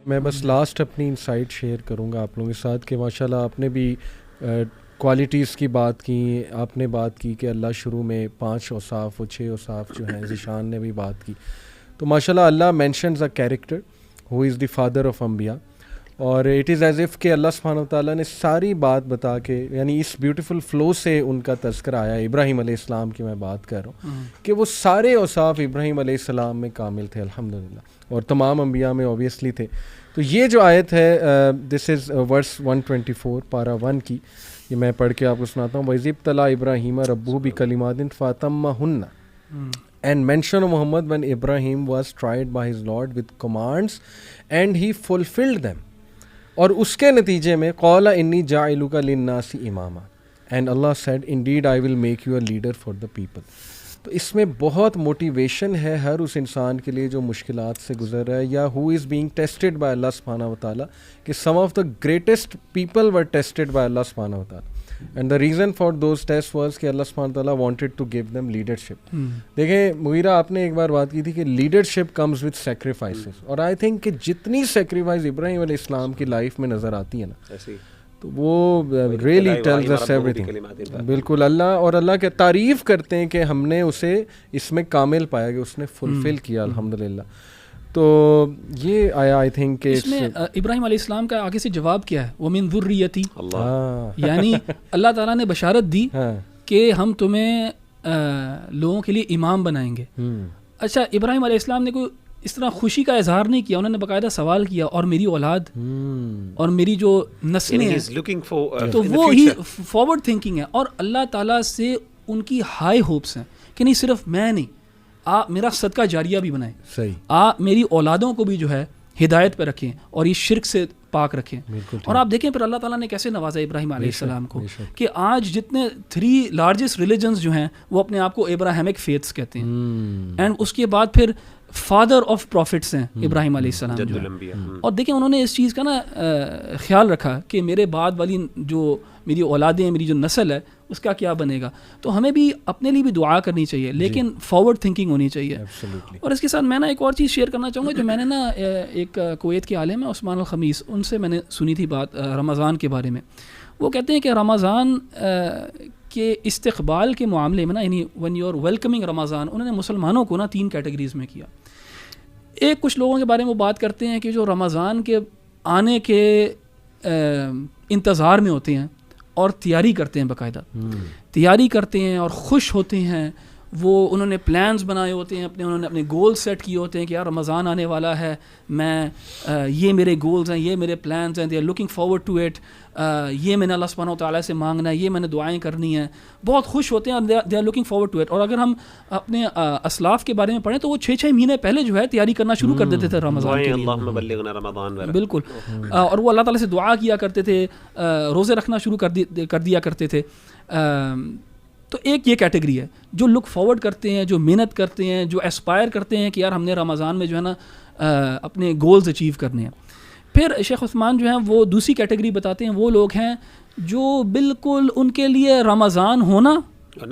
میں بس لاسٹ اپنی انسائٹ شیئر کروں گا آپ لوگوں کے ساتھ کہ ماشاءاللہ آپ نے بھی کوالٹیز کی بات کی, آپ نے بات کی کہ اللہ شروع میں 5 اوصاف و 6 اوصاف جو ہیں, ذیشان نے بھی بات کی. تو ماشاءاللہ اللہ mentions a character who is the father of انبیاء, اور اٹ از ایز ایف کہ اللہ سبحانہ وتعالیٰ نے ساری بات بتا کے, یعنی اس بیوٹیفل فلو سے ان کا تذکرہ آیا. ابراہیم علیہ السلام کی میں بات کر رہا ہوں کہ وہ سارے اوصاف ابراہیم علیہ السلام میں کامل تھے الحمدللہ, اور تمام انبیاء میں اوبیسلی تھے. تو یہ جو آیت ہے دس از ورس 124 پارہ 1 کی, یہ میں پڑھ کے آپ کو سناتا ہوں. وَإِذِ ابْتَلَىٰ إِبْرَاهِيمَ رَبُّهُ بِكَلِمَاتٍ فَأَتَمَّهُنَّ, and mention of Muhammad when Ibrahim was tried by his Lord with commands and he fulfilled them. اور اس کے نتیجے میں قَالَ إِنِّي جَاعِلُكَ لِلنَّاسِ إِمَامًا, and Allah said indeed I will make you a leader for the people. تو اس میں بہت موٹیویشن ہے ہر اس انسان کے لیے جو مشکلات سے گزر رہا ہے یا who is being tested by اللہ سبحانہ وتعالیٰ, کہ some of the greatest people were tested by اللہ سبحانہ وتعالیٰ. And the reason for those test was کہ اللہ سبحانہ وتعالیٰ wanted to give them leadership. دیکھیں مغیرہ, آپ نے ایک بار بات کی تھی کہ لیڈرشپ کمز وتھ سیکریفائسز, اور آئی تھنک کہ جتنی سیکریفائز ابراہیم علیہ السلام کی لائف میں نظر آتی ہے نا, تو وہ really tells us everything. بالکل, اللہ کے تعریف کرتے ہیں کہ ہم نے اسے اس میں کامل پایا کہ اس نے فلفل کیا الحمدللہ. تو یہ آیا آئی تھنک کہ اس میں ابراہیم علیہ السلام کا آگے سے جواب کیا ہے, وَمِن ذُرِّيَّتِي, یعنی اللہ تعالیٰ نے بشارت دی کہ ہم تمہیں لوگوں کے لیے امام بنائیں گے. اچھا, ابراہیم علیہ السلام نے کوئی اس طرح خوشی کا اظہار نہیں کیا, انہوں نے باقاعدہ سوال کیا, اور میری اولاد اور میری جو نسلیں ہیں, تو وہ ہی فارورڈ تھنکنگ ہے, اور اللہ تعالیٰ سے ان کی ہائی ہوپس ہیں کہ نہیں صرف میں نہیں, میرا صدقہ جاریہ بھی بنائیں, صحیح میری اولادوں کو بھی جو ہے ہدایت پہ رکھیں اور یہ شرک سے پاک رکھیں. اور آپ دیکھیں پھر اللہ تعالیٰ نے کیسے نوازا ابراہیم علیہ السلام کو, کہ آج جتنے 3 لارجسٹ ریلیجنز جو ہیں وہ اپنے آپ کو ابراہیمک فیتھس کہتے ہیں, اینڈ اس کے بعد پھر فادر آف پروفٹس ہیں ابراہیم علیہ السلام جو ہے. اور دیکھیں انہوں نے اس چیز کا نا خیال رکھا کہ میرے بعد والی جو میری اولادیں ہیں, میری جو نسل ہے, اس کا کیا بنے گا. تو ہمیں بھی اپنے لیے بھی دعا کرنی چاہیے, لیکن فارورڈ تھنکنگ ہونی چاہیے. اور اس کے ساتھ میں نا ایک اور چیز شیئر کرنا چاہوں گا جو میں نے نا ایک کویت کے عالم ہیں عثمان الخمیس, ان سے میں نے سنی تھی بات رمضان کے بارے میں. وہ کہتے ہیں کہ رمضان کے استقبال کے معاملے میں نا, یعنی when you are welcoming رمضان, انہوں نے مسلمانوں کو نا 3 کیٹیگریز میں کیا. ایک کچھ لوگوں کے بارے میں وہ بات کرتے ہیں کہ جو رمضان کے آنے کے انتظار میں ہوتے ہیں اور تیاری کرتے ہیں, باقاعدہ تیاری کرتے ہیں اور خوش ہوتے ہیں, وہ انہوں نے پلانز بنائے ہوتے ہیں اپنے, انہوں نے اپنے گولز سیٹ کیے ہوتے ہیں کہ یار رمضان آنے والا ہے, میں یہ میرے گولز ہیں, یہ میرے پلانز ہیں, they are looking forward to it, یہ میں نے اللہ سبحانہ وتعالیٰ سے مانگنا ہے, یہ میں نے دعائیں کرنی ہیں, بہت خوش ہوتے ہیں, they are looking forward to it. اور اگر ہم اپنے اسلاف کے بارے میں پڑھیں تو وہ 6 مہینے پہلے جو ہے تیاری کرنا شروع کر دیتے تھے رمضان کے لیے. بالکل, اور وہ اللہ تعالیٰ سے دعا کیا کرتے تھے, روزے رکھنا شروع کر دیا کرتے تھے. تو ایک یہ کیٹیگری ہے جو لک فارورڈ کرتے ہیں, جو محنت کرتے ہیں, جو ایسپائر کرتے ہیں کہ یار ہم نے رمضان میں جو ہے نا اپنے گولز اچیو کرنے ہیں. پھر شیخ عثمان جو ہیں وہ دوسری کیٹیگری بتاتے ہیں, وہ لوگ ہیں جو بالکل ان کے لیے رمضان ہونا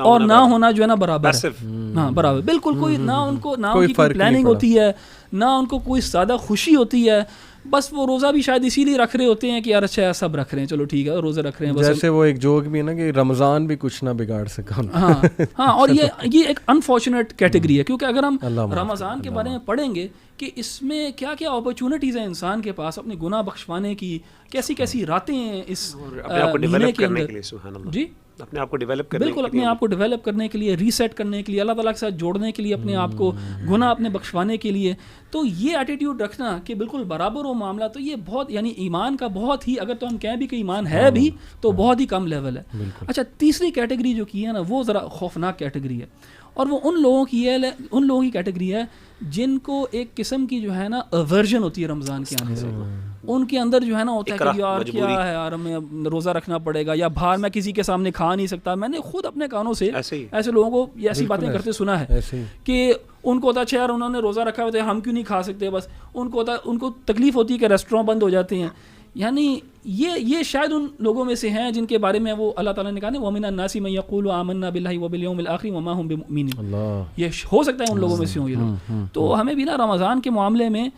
اور نہ ہونا جو ہے نا برابر ہے. ہاں برابر, بالکل کوئی نہ ان کو نہ ان کی کوئی پلاننگ ہوتی ہے, نہ ان کو کوئی زیادہ خوشی ہوتی ہے, بس وہ روزہ بھی شاید اسی لیے رکھ رہے ہوتے ہیں کہ یار اچھا سب رکھ رہے ہیں, چلو ٹھیک ہے روزے رکھ رہے ہیں. جیسے وہ ایک جوک بھی ہے نا کہ رمضان بھی کچھ نہ بگاڑ سکا. ہاں, اور یہ ایک انفارچونیٹ کیٹیگری ہے, کیونکہ اگر ہم رمضان کے بارے میں پڑھیں گے کہ اس میں کیا کیا اپرچونٹیز ہیں انسان کے پاس اپنے گناہ بخشوانے کی, کیسی کیسی راتیں ہیں اس مہینے کے اندر. جی اپنے آپ کو ڈیولپ کرنے, بالکل اپنے آپ کو ڈیولپ کرنے کے لیے, ریسیٹ کرنے کے لیے, اللہ تعالیٰ کے ساتھ جوڑنے کے لیے, اپنے آپ کو گناہ اپنے بخشوانے کے لیے. تو یہ ایٹیٹیوڈ رکھنا کہ بالکل برابر ہو معاملہ, تو یہ بہت یعنی ایمان کا بہت ہی, اگر تو ہم کہیں بھی کہ ایمان ہے بھی تو بہت ہی کم لیول ہے. اچھا, تیسری کیٹیگری جو کی ہے نا وہ ذرا خوفناک کیٹیگری ہے, اور وہ ان لوگوں کی کیٹیگری ہے جن کو ایک قسم کی جو ہے نا ایورژن ہوتی ہے رمضان کے آنے سے. ان کے اندر جو ہے نا ہوتا ہے کہ یار کیا ہے یار ہمیں روزہ رکھنا پڑے گا, یا باہر میں کسی کے سامنے کھا نہیں سکتا. میں نے خود اپنے کانوں سے ایسے لوگوں کو یہ ایسی باتیں کرتے سنا ہے کہ ان کو ہوتا ہے یار انہوں نے روزہ رکھا ہوتا ہے, ہم کیوں نہیں کھا سکتے. بس ان کو ہوتا ہے, ان کو تکلیف ہوتی ہے کہ ریسٹوراں بند ہو جاتے ہیں. یعنی یہ شاید ان لوگوں میں سے ہیں جن کے بارے میں وہ اللہ تعالیٰ نے کہا نا وَمِنَ النَّاسِ مَن يَقُولُ آمَنَّا بِاللَّهِ وَبِالْيَوْمِ الْآخِرِ وَمَا هُم بِمُؤْمِنِينَ. یہ ہو سکتا ہے ان لوگوں میں سے ہوں یہ لوگ. تو ہمیں بھی نا رمضان کے معاملے میں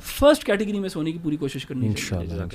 فرسٹ کیٹیگری میں سونے کی پوری کوشش کرنی چاہیے.